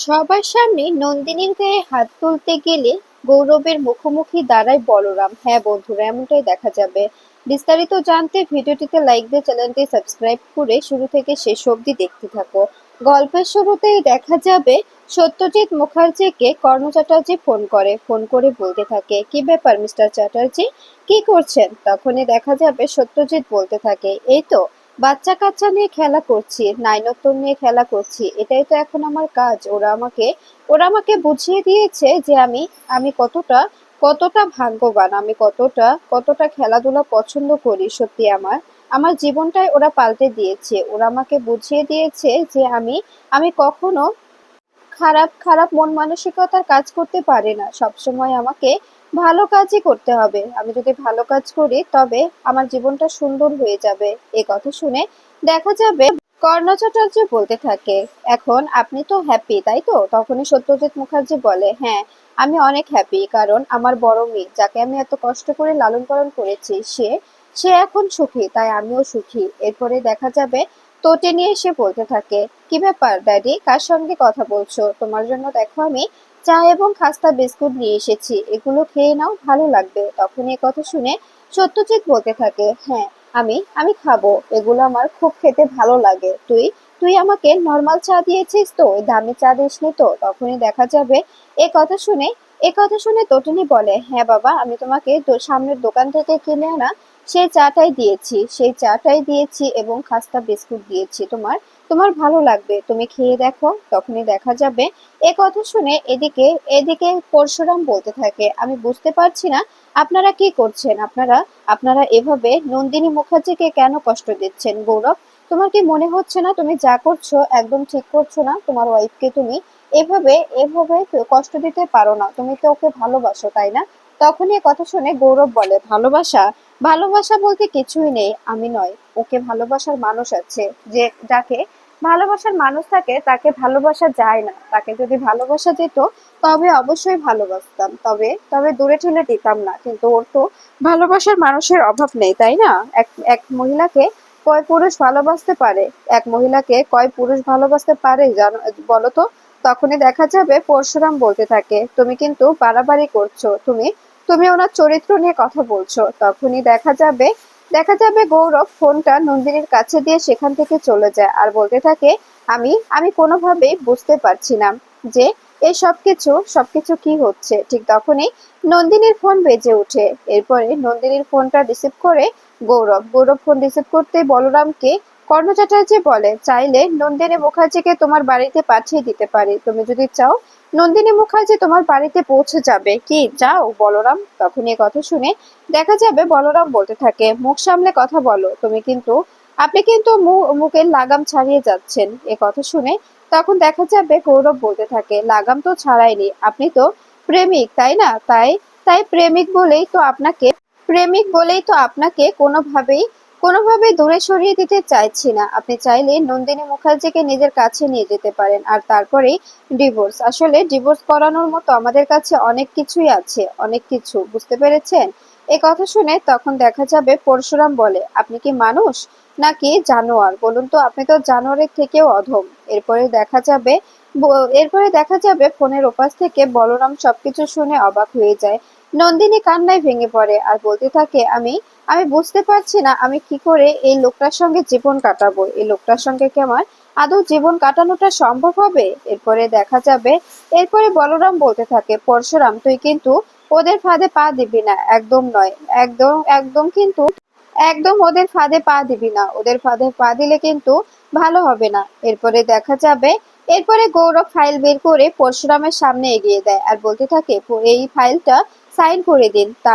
সবার সামনে নন্দিনীর গায়ে হাত তুলতে গেলে গৌরবের মুখোমুখি দাঁড়ায় বলরাম। হ্যাঁ বন্ধুরা, এমনটাই দেখা যাবে। বিস্তারিত জানতে ভিডিওটিতে লাইক দিয়ে চ্যানেলটি সাবস্ক্রাইব করে শুরু থেকে শেষ অবধি দেখতে থাকো। গল্পের শুরুতেই দেখা যাবে সত্যজিৎ মুখার্জিকে কর্ণ চ্যাটার্জি ফোন করে বলতে থাকে, কি ব্যাপার মিস্টার চ্যাটার্জি, কি করছেন? তখনই দেখা যাবে সত্যজিৎ বলতে থাকে, এই তো বাচ্চা কাচ্চা নিয়ে খেলা করছি, নাইনত্তর নিয়ে খেলা করছি, এটাই তো এখন আমার কাজ। ওরা আমাকে বুঝিয়ে দিয়েছে যে আমি আমি কতটা কতটা ভাগ্যবান, আমি কতটা কতটা খেলাধুলা পছন্দ করি। সত্যি আমার আমার জীবনটাই ওরা পাল্টে দিয়েছে। ওরা আমাকে বুঝিয়ে দিয়েছে যে আমি কখনো খারাপ খারাপ মন মানসিকতার কাজ করতে পারি না। সবসময় আমাকে ভালো কাজই করতে হবে। আমি যদি ভালো কাজ করি তবে আমার জীবনটা সুন্দর হয়ে যাবে। এ কথা শুনে দেখা যাবে কর্ণ চ্যাটার্জি বলতে থাকে, এখন আপনি তো হ্যাপি তাই তো? তখনই সত্যজিৎ মুখার্জি বলে, হ্যাঁ আমি অনেক হ্যাপি, কারণ আমার বড় মেয়ে যাকে আমি এত কষ্ট করে লালন পালন করেছি সে সে এখন সুখী, তাই আমিও সুখী। এরপরে দেখা যাবে তোটে নিয়ে এসে বলতে থাকে, কি ব্যাপার ড্যাডি, কার সঙ্গে কথা বলছো? তোমার জন্য দেখো আমি চা এবং খাস্তা বিস্কুট নিয়ে এসেছি, এগুলো খেয়ে নাও, ভালো লাগবে। তখন এই কথা শুনে সত্যজিৎ বলতে থাকে, হ্যাঁ আমি আমি খাবো, এগুলো আমার খুব খেতে ভালো লাগে। তুই তুই আমাকে নর্মাল চা দিয়েছিস তো, ওই দামি চা দিসনি তো? তখনই দেখা যাবে এ কথা শুনে এ কথা শুনে তটিনী বলে, হ্যাঁ বাবা, আমি তোমাকে সামনের দোকান থেকে কিনে আনা সেই চাটাই দিয়েছি এবং খাস্তা বিস্কুট দিয়েছি। তোমার তোমার ভালো লাগবে, তুমি খেয়ে দেখো। তখনই দেখা যাবে এ কথা শুনে এদিকে এদিকে পরশুরাম বলতে থাকে, আমি বুঝতে পারছি না আপনারা কি করছেন। আপনারা এভাবে নন্দিনী মুখার্জিকে কেন কষ্ট দিচ্ছেন? গৌরব, তোমার কি মনে হচ্ছে না তুমি যা করছো একদম ঠিক করছো না? তোমার ওয়াইফকে তুমি এভাবে এভাবে কষ্ট দিতে পারো না। তুমি তো ওকে ভালোবাসো তাই না? তখনই এ কথা শুনে গৌরব বলে, ভালোবাসা? ভালোবাসা বলতে কিছুই নেই, আমি নয়, ওকে ভালোবাসার মানুষ আছে। যে যাকে ভালোবাসার মানুষ থাকে তাকে ভালোবাসা যায় না। তাকে যদি ভালোবাসা যেত তবে অবশ্যই ভালোবাসতাম, তবে তবে দূরে ঠেলে দিতাম না। কিন্তু ওর তো ভালোবাসার মানুষের অভাব নেই তাই না? এক এক মহিলাকে কয় পুরুষ ভালোবাসতে পারে? এক মহিলাকে কয় পুরুষ ভালোবাসতে পারে জানো, বলো তো? তখনই দেখা যাবে পরশুরাম বলতে থাকে, তুমি কিন্তু বাড়াবাড়ি করছো, তুমি তুমি ওনার চরিত্র নিয়ে কথা বলছো। তখনই দেখা যাবে গৌরব ফোনটা নন্দিনীর কাছে দিয়ে সেখান থেকে চলে যায় আর বলতে থাকে, আমি আমি কোনোভাবেই বুঝতে পারছি না যে এই সবকিছু কি হচ্ছে। ঠিক তখনই নন্দিনীর ফোন বেজে ওঠে। এরপরে নন্দিনীর ফোনটা রিসিভ করে গৌরব ফোন রিসিভ করতে বলরামকে কর্ণ চ্যাটার্জি বলে, চাইলে নন্দিনী মুখার্জিকে তোমার বাড়িতে পাঠিয়ে দিতে পারি, তুমি যদি চাও নন্দিনী মুখার্জি তোমার বাড়িতে পৌঁছে যাবে, কি যাও বলরাম? তখন এই কথা শুনে দেখা যাবে বলরাম বলতে থাকে, মুখ সামলে কথা বলো, আপনি কিন্তু মুখের লাগাম ছাড়িয়ে যাচ্ছেন। এ কথা শুনে তখন দেখা যাবে গৌরব বলতে থাকে, লাগাম তো ছাড়াইনি, আপনি তো প্রেমিক তাই না? তাই তাই প্রেমিক বলেই তো আপনাকে কোনোভাবেই দূরে সরিয়ে দিতে চাইছি না। আপনি চাইলে নন্দিনী মুখার্জিকে নিজের কাছে নিয়ে যেতে পারেন, আর তারপরেই ডিভোর্স। আসলে ডিভোর্স করানোর মতো আমাদের কাছে অনেক কিছুই আছে, অনেক কিছু, বুঝতে পেরেছেন? এ কথা শুনে তখন দেখা যাবে পরশুরাম বলে, আপনি কি মানুষ নাকি জানোয়ার বলুন তো? আপনি তো জানোয়ারের থেকেও অধম। এরপরে দেখা যাবে ফোনের ওপাশ থেকে বলরাম সবকিছু শুনে অবাক হয়ে যায়। নন্দিনী কান্নায় ভেঙে পড়ে আর বলতে থাকে, আমি আমি বুঝতে পারছি না আমি কি করে এই লোকটার সঙ্গে জীবন কাটাবো। এই লোকটার সঙ্গে কি আমার আদৌ জীবন কাটানোটা সম্ভব হবে? এরপরে বলরাম বলতে থাকে, পরশুরাম তুই কিন্তু ওদের ফাঁদে পা দিবি না, একদম নয়, একদম একদম কিন্তু একদম ওদের ফাঁদে পা দিবি না, ওদের ফাঁদে পা দিলে কিন্তু ভালো হবে না। এরপরে গৌরব ফাইল বের করে পরশুরামের সামনে এগিয়ে দেয় আর বলতে থাকে, এই ফাইলটা সাইন করে দিন, তা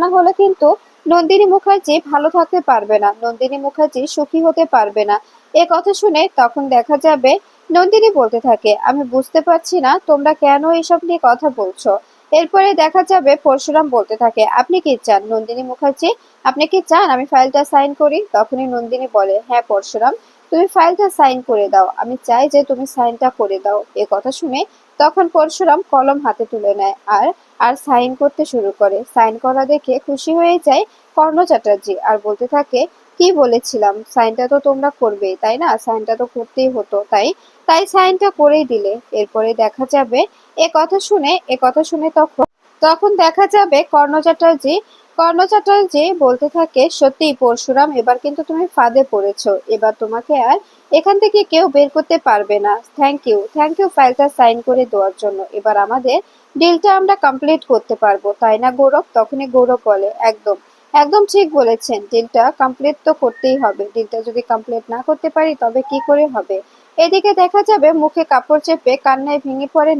না হলে কিন্তু নন্দিনী মুখার্জি ভালো থাকতে পারবে না, নন্দিনী মুখার্জি সুখী হতে পারবে না। এ কথা শুনে তখন দেখা যাবে নন্দিনী বলতে থাকে, আমি বুঝতে পারছি না তোমরা কেন এসব নিয়ে কথা বলছো। এরপরে দেখা যাবে পরশুরাম বলতে থাকে, আপনি কি চান নন্দিনী মুখার্জি, আপনি কি চান আমি ফাইলটা সাইন করি? তখনই নন্দিনী বলে, হ্যাঁ পরশুরাম, তুমি ফাইলটা সাইন করে দাও, আমি চাই যে তুমি সাইনটা করে দাও। এ কথা শুনে তখন পরশুরাম কলম হাতে তুলে নেয় আর আর সাইন করতে শুরু করে। সাইন করা দেখে খুশি হয়ে যায় কর্ণ চ্যাটার্জি আর বলতে থাকে, কি বলেছিলাম, সাইনটা তো তোমরা করবেই তাই না, সাইনটা তো করতেই হতো, তাই তাই সাইনটা করেই দিলে। এরপরে দেখা যাবে এ কথা শুনে তখন তখন দেখা যাবে কর্ণ চ্যাটার্জি বলতে থাকে, সত্যি পরশুরাম, এবার কিন্তু তুমি ফাঁদে পড়েছো, এবার তোমাকে আর এখান থেকে কেউ বের করতে পারবে না। থ্যাংক ইউ ফাইলটা সাইন করে দেওয়ার জন্য। এবার আমাদের ডিলটা আমরা কমপ্লিট করতে পারবো, তাই না গৌরব? তখনই গৌরব বলে, একদম একদম ঠিক বলেছেন, ডিলটা কমপ্লিট তো করতেই হবে, ডিলটা যদি কমপ্লিট না করতে পারি তবে কি করে হবে। এদিকে দেখা যাবে মুখে কাপড় চেপে কান্নায় ভেঙে পড়ে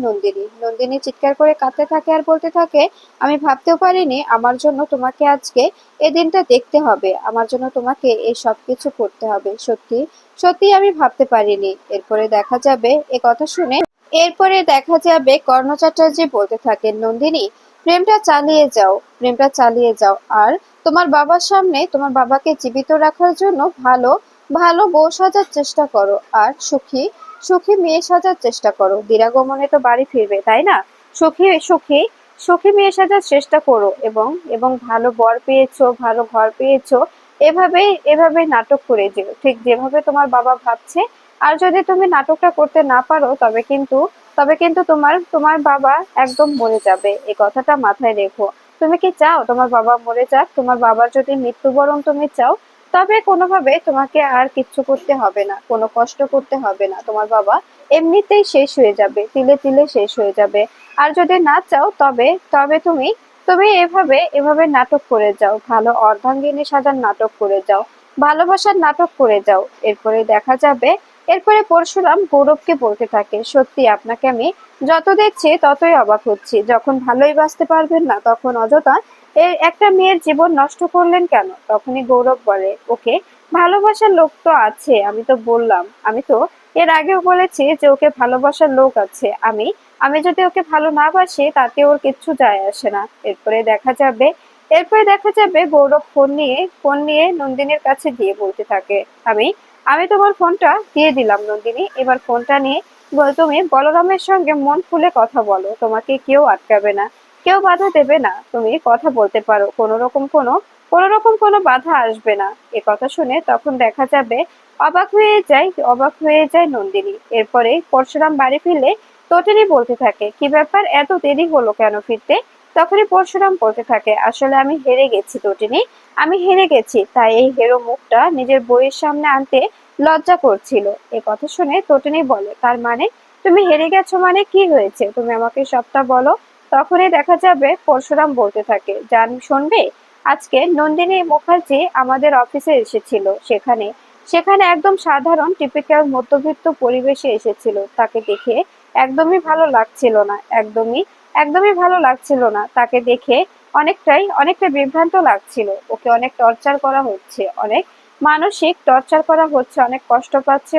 নন্দিনী চিৎকার করে কাঁদতে থাকে আর বলতে থাকে, আমি ভাবতেও পারিনি আমার জন্য তোমাকে আজকে এই দিনটা দেখতে হবে, আমার জন্য তোমাকে এই সব কিছু করতে হবে, সত্যি সত্যি আমি ভাবতে পারিনি। এরপরে দেখা যাবে কর্ণ চ্যাটার্জি বলতে থাকেন, নন্দিনী, প্রেমটা চালিয়ে যাও আর তোমার বাবাকে জীবিত রাখার জন্য ভালো ভালো বউ সাজার চেষ্টা করো আর সুখী সুখী মেয়ে সাজার চেষ্টা করো। দিরাগমনে তো বাড়ি ফিরবে তাই না, সুখী সুখী সুখী মেয়ে সাজার চেষ্টা করো, এবং ভালো বর পেয়েছো, ভালো ঘর পেয়েছো, এভাবে নাটক করে যেও, ঠিক যেভাবে তোমার বাবা ভাবছে। আর যদি তুমি নাটকটা করতে না পারো তবে কিন্তু তোমার তোমার বাবা একদম মরে যাবে, এই কথাটা মাথায় রেখো। তুমি কি চাও তোমার বাবা মরে যাক? তোমার বাবার যদি মৃত্যুবরণ তুমি চাও, তবে কোনোভাবে তোমাকে আর কিচ্ছু করতে হবে না, কোনো কষ্ট করতে হবে না, তোমার বাবা এমনিতেই শেষ হয়ে যাবে, তিলে তিলে শেষ হয়ে যাবে। আর যদি না চাও তবে তবে তুমি তুমি এভাবে নাটক করে যাও, ভালো অর্ধাঙ্গিনী সাজার নাটক করে যাও, ভালোবাসার নাটক করে যাও। এরপরে পরশুরাম গৌরবকে বলতে থাকে, সত্যি আপনাকে আমি যত দেখছি ততই অবাক হচ্ছি, যখন ভালোই বাঁচতে পারবেন না তখন অযথা এই একটা মেয়ের জীবন নষ্ট করলেন কেন? তখনই গৌরব বলে, ওকে ভালোবাসার লোক তো আছে, আমি তো এর আগেও বলেছি যে ওকে ভালোবাসার লোক আছে, আমি আমি যদি ওকে ভালো না বাসি তাতে ওর কিচ্ছু যায় আসে না। এরপরে দেখা যাবে গৌরব ফোন নিয়ে নন্দিনীর কাছে দিয়ে বলতে থাকে, আমি আমি তোমার ফোনটা দিয়ে দিলাম নন্দিনী, এবার ফোনটা নিয়ে তুমি বলরামের সঙ্গে মন খুলে কথা বলো, তোমাকে কেউ আটকাবে না, কেউ বাধা দেবে না, তুমি কথা বলতে পারো, কোনো রকম কোনো বাধা আসবে না। এ কথা শুনে তখন দেখা যাবে অবাক হয়ে যায় নন্দিনী। এরপরে পরশুরাম বাড়ি ফিরলে তটিনী বলতে থাকে, কি ব্যাপার, এত দেরি হলো কেন ফিরতে? তখনই পরশুরাম বলতে থাকে, আসলে আমি হেরে গেছি তটিনী, আমি হেরে গেছি, তাই এই হেরো মুখটা নিজের বইয়ের সামনে আনতে লজ্জা করছিল। এ কথা শুনে তটিনী বলে, তার মানে তুমি হেরে গেছো, মানে কি হয়েছে তুমি আমাকে সবটা বলো। তখনই দেখা যাবে পরশুরাম বলতে থাকে, জান শুনবে, আজকে নন্দিনী মুখার্জি আমাদের অফিসে এসেছিল, সেখানে সেখানে একদম সাধারণ টিপিক্যাল মধ্যবিত্ত পরিবেশে এসেছিল, তাকে দেখে একদমই ভালো লাগছিল না, একদমই ভালো লাগছিল না তাকে দেখে, অনেকটা বিভ্রান্ত লাগছিল, ওকে অনেক টর্চার করা হচ্ছে, অনেক মানসিক টর্চার করা হচ্ছে, অনেক কষ্ট পাচ্ছে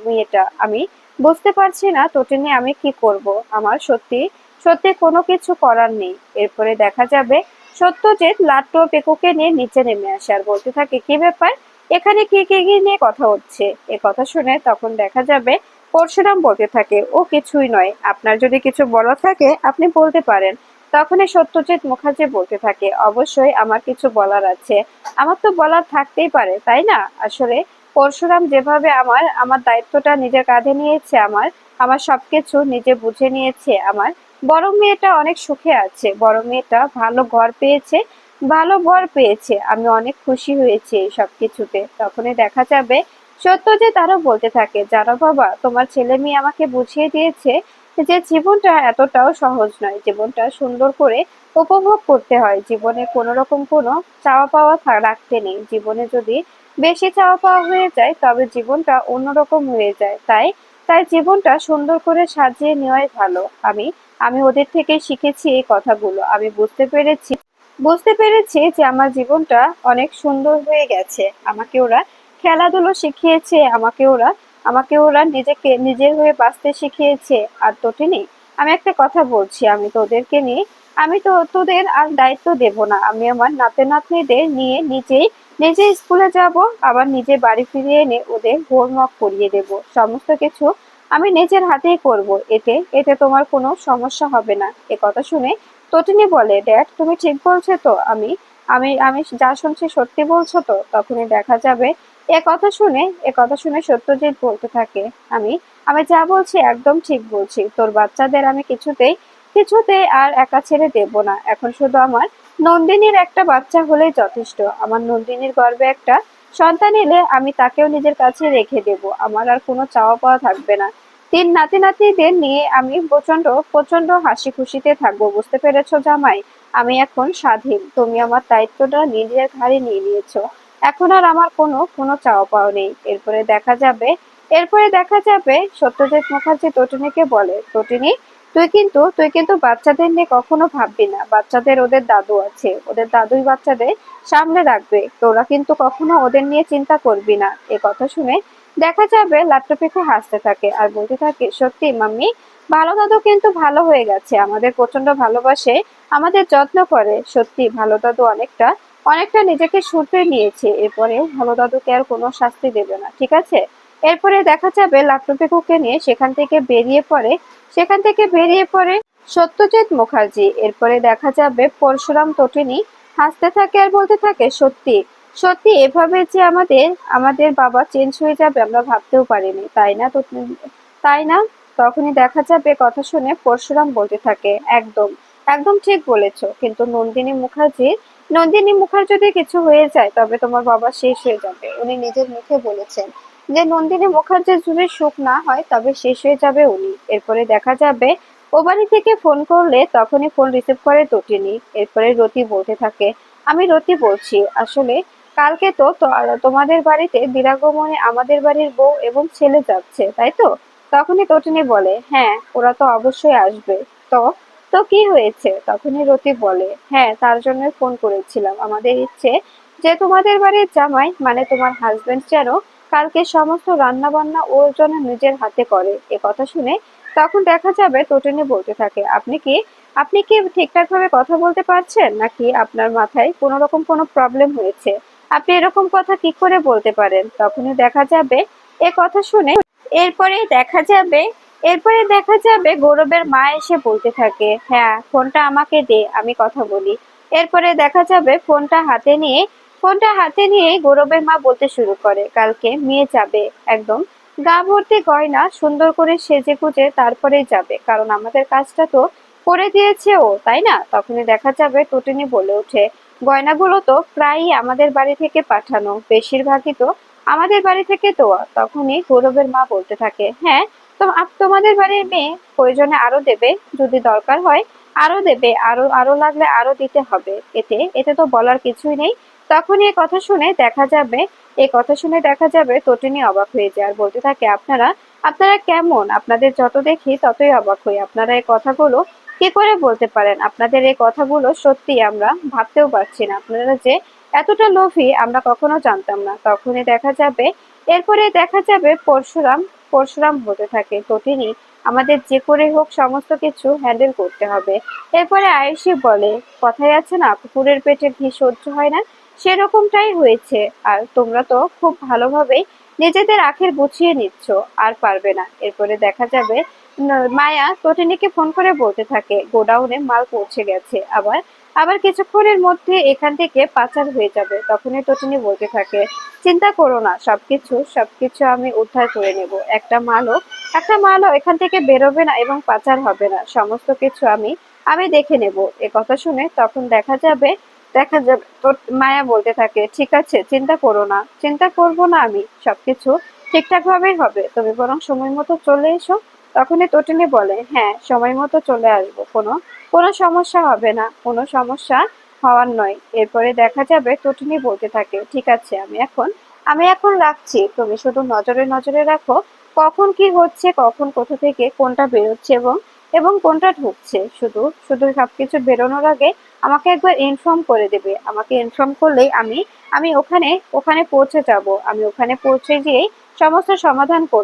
মেয়েটা। আমি বুঝতে পারছি না তটিনী, আমি কি করব, আমার সত্যি সত্যি কোনো কিছু করার নেই। এরপরে দেখা যাবে সত্যজিৎ লাট্টু ও পিকুকে নিয়ে নিচে নেমে আসে আর বলতে থাকে, কি ব্যাপার, এখানে কি নিয়ে কথা হচ্ছে? এ কথা শুনে তখন দেখা যাবে পরশুরাম বলতে থাকে, ও কিছুই নয়, আপনার যদি কিছু বলা থাকে আপনি বলতে পারেন। তখনই সত্যজিৎ মুখার্জি বলতে থাকে, অবশ্যই আমার কিছু বলার আছে, আমার তো বলার থাকতেই পারে তাই না। আসলে পরশুরাম যেভাবে আমার আমার দায়িত্বটা নিজের কাঁধে নিয়েছে, আমার আমার সবকিছু নিজে বুঝে নিয়েছে, আমার বড় মেয়েটা অনেক সুখে আছে, বড় মেয়েটা ভালো ঘর পেয়েছে, আমি অনেক খুশি হয়েছি এই সব কিছুতে। তখনই দেখা যাবে সত্যজিৎ আরো বলতে থাকে, জানো বাবা, তোমার ছেলে মেয়ে আমাকে বুঝিয়ে দিয়েছে যে জীবনটা এতটাও সহজ নয়, জীবনটা সুন্দর করে উপভোগ করতে হয়, জীবনে কোনো রকম কোনো চাওয়া পাওয়া রাখতে নেই, জীবনে যদি বেশি চাওয়া পাওয়া হয়ে যায় তবে জীবনটা অন্যরকম হয়ে যায়, তাই তাই জীবনটা সুন্দর করে সাজিয়ে নেওয়াই ভালো। আমি আমি ওদের থেকে শিখেছি এই কথাগুলো, আমি বুঝতে পেরেছি যে আমার জীবনটা অনেক সুন্দর হয়ে গেছে, আমাকে ওরা খেলাধুলো শিখিয়েছে, আমাকে ওরা নিজেকে নিজের হয়ে বাঁচতে শিখিয়েছে। আর তটিনী, আমি একটা কথা বলছি, আমি তো তোদের আর দায়িত্ব দেব না, আমি আমার নাতি নাতনিদের নিয়ে নিজে স্কুলে যাব, আবার নিজে বাড়ি ফিরিয়ে এনে ওদের হোমওয়ার্ক করিয়ে দেব, সমস্ত কিছু আমি নিজের হাতেই করব, এতে এতে তোমার কোনো সমস্যা হবে না। এ কথা শুনে তটিনী বলে, ড্যাড তুমি ঠিক বলছো তো, আমি আমি যা শুনছি সত্যি বলছো তো? তখনই দেখা যাবে এ কথা শুনে সত্যজিৎ বলতে থাকে, আমি আমি যা বলছি একদম ঠিক বলছি। তোর বাচ্চাদের আমি কিছুতেই আর একা ছেড়ে দেব না। এখন শুধু আমার নন্দিনীর একটা বাচ্চা হলেই যথেষ্ট। আমার নন্দিনীর গর্ভে একটা সন্তান এলে আমি তাকেও নিজের কাছে রেখে দেব। আমার আর কোনো চাওয়া পাওয়া থাকবে না। ৩ নাতি-নাতনিদের নিয়ে আমি প্রচন্ড প্রচন্ড হাসি খুশিতে থাকবো। বুঝতে পেরেছো জামাই? আমি এখন স্বাধীন। তুমি আমার দায়িত্বটা নিজের ঘাড়ে নিয়ে নিয়েছো। এখন আর আমার কোনো চাওয়া পাওয়া নেই। এরপরে দেখা যাবে সত্যজিৎ মুখার্জি তটিনীকে বলে, তটিনী, তুই কিন্তু বাচ্চাদের নিয়ে কখনো ভাববি না। বাচ্চাদের ওদের দাদু আছে, ওদের দাদুই বাচ্চাদের সামলে রাখবে। তোরা কিন্তু কখনো ওদের নিয়ে চিন্তা করবি না। এ কথা শুনে দেখা যাবে লাট্টু পিকু হাসতে থাকে আর বলতে থাকে, সত্যি মাম্মি, ভালো দাদু কিন্তু ভালো হয়ে গেছে, আমাদের প্রচন্ড ভালোবাসে, আমাদের যত্ন করে। সত্যি ভালো দাদু অনেকটা অনেকটা নিজেকে শুধরে নিয়েছে। এরপরেও ভালো দাদুকে আর কোনো শাস্তি দেবে না, ঠিক আছে? এরপরে দেখা যাবে লাট্টু পিকুকে নিয়ে সেখান থেকে বেরিয়ে পড়ে সত্যজিৎ মুখার্জি। এরপরে দেখা যাবে পরশুরাম তটিনী হাসতে থাকে আর বলতে থাকে, সত্যি সত্যি এভাবে যে আমাদের আমাদের বাবা চেঞ্জ হয়ে যাবে আমরা ভাবতেও পারিনি, তাই না? তো তাই না? তখনই দেখা যাবে কথা শুনে পরশুরাম বলতে থাকে, একদম একদম ঠিক বলেছো। কিন্তু নন্দিনী মুখার্জি যদি কিছু হয়ে যায় তবে তোমার বাবা শেষ হয়ে যাবে। উনি নিজের মুখে বলেছেন যে নন্দিনী মুখার্জির যদি সুখ না হয় তবে শেষ হয়ে যাবে উনি। এরপরে দেখা যাবে ও বাড়ি থেকে ফোন করলে তখনই ফোন রিসিভ করে তটিনী। এরপরে রতি বলতে থাকে, আমি রতি বলছি, আসলে কালকে তোমাদের বাড়িতে বীরাগমনে আমাদের বাড়ির বউ এবং ছেলে যাচ্ছে, তাই তো? তখনই তটিনী বলে, হ্যাঁ, ওরা তো অবশ্যই আসবে। তো তো কি হয়েছে? তখনই রতি বলে, হ্যাঁ, তার জন্য ফোন করেছিলাম। আমাদের ইচ্ছে যে তোমাদের বাড়ির জামাই মানে তোমার হাজবেন্ড যেন কালকে সমস্ত রান্না বান্না ওর জন্য নিজের হাতে করে। এ কথা শুনে তখন দেখা যাবে তটিনী বলতে থাকে, আপনি কি ঠিকঠাক ভাবে কথা বলতে পারছেন, নাকি আপনার মাথায় কোনো রকম কোনো প্রবলেম হয়েছে? আপনি এরকম কথা কি করে বলতে পারেন? তখনই দেখা যাবে এ কথা শুনে এরপরে দেখা যাবে এরপরে দেখা যাবে গৌরবের মা এসে বলতে থাকে, হ্যাঁ, ফোনটা আমাকে দে, আমি কথা বলি। এরপরে দেখা যাবে ফোনটা হাতে নিয়ে গৌরবের মা বলতে শুরু করে, কালকে মেয়ে যাবে একদম গা ভর্তি গয়না সুন্দর করে সেজেগুজে তারপরেই যাবে, কারণ আমাদের কাজটা তো করে দিয়েছে ও, তাই না? তখনই দেখা যাবে টুটিনি বলে ওঠে, গয়নাগুলো তো প্রায়ই আমাদের বাড়ি থেকে পাঠানো, বেশিরভাগই তো আমাদের বাড়ি থেকে দেওয়া। তখনই গৌরবের মা বলতে থাকে, হ্যাঁ, তোমাদের বাড়ির মেয়ে প্রয়োজনে আরো দেবে, যদি দরকার হয় আরো দেবে, আরো আরো লাগলে আরো দিতে হবে। এতে তো বলার কিছুই নেই। তখনই এ কথা শুনে দেখা যাবে তটিনী অবাক হয়ে যায় আর বলতে থাকে, আপনারা কেমন? আপনাদের যত দেখি ততই অবাক হই। আপনারা এই কথাগুলো কি করে বলতে পারেন? আপনাদের এই কথাগুলো সত্যি আমরা ভাবতেও পারছি না। আপনারা যে এতটা লোভী আমরা কখনো জানতাম না। এরপরে দেখা যাবে পরশুরাম বলতে থাকে, তটিনী, আমাদের যে করে হোক সমস্ত কিছু হ্যান্ডেল করতে হবে। এরপরে আয়ুষী বলে, কথায় আছে না, কুকুরের পেটে ঘি সহ্য হয় না, সেরকমটাই হয়েছে। আর তোমরা তো খুব ভালোভাবে নিজেদের আখের গুছিয়ে নিচ্ছ, আর পারবে না। এরপরে দেখা যাবে মায়া তটিনীকে ফোন করে বলতে থাকে, গোডাউনে মাল পৌঁছে গেছে, আবার আবার কিছুক্ষণের মধ্যে এখান থেকে পাচার হয়ে যাবে। তখনই তটিনী বলতে থাকে, চিন্তা করো না, সবকিছু আমি উদ্ধার করে নেব। একটা মালও এখান থেকে বেরোবে না এবং পাচার হবে না। সমস্ত কিছু আমি দেখে নেব। এ কথা শুনে তখন দেখা যাবে তো মায়া বলতে থাকে, ঠিক আছে, চিন্তা করো না, চিন্তা করব না, আমি সবকিছু ঠিকঠাক ভাবেই হবে, তুমি বরং সময় মতো চলে এসো। তখনই তটিনী বলে, হ্যাঁ, সময় মতো চলে আসবো, কোনো কোনো সমস্যা হবে না, কোনো সমস্যা হওয়ার নয়। এরপরে দেখা যাবে তটিনী বলতে থাকে, ঠিক আছে, আমি এখন রাখছি, তুমি শুধু নজরে নজরে রাখো কখন কি হচ্ছে, কখন কোথা থেকে কোনটা বেরোচ্ছে এবং এবং কোনটা ঢুকছে। শুধু শুধু সবকিছু বেরোনোর আগে আমাকে একবার ইনফর্ম করে দেবে। আমাকে ইনফর্ম করলেই আমি আমি ওখানে ওখানে পৌঁছে যাব। আমি ওখানে পৌঁছে গিয়েই সমস্ত সমাধান করব।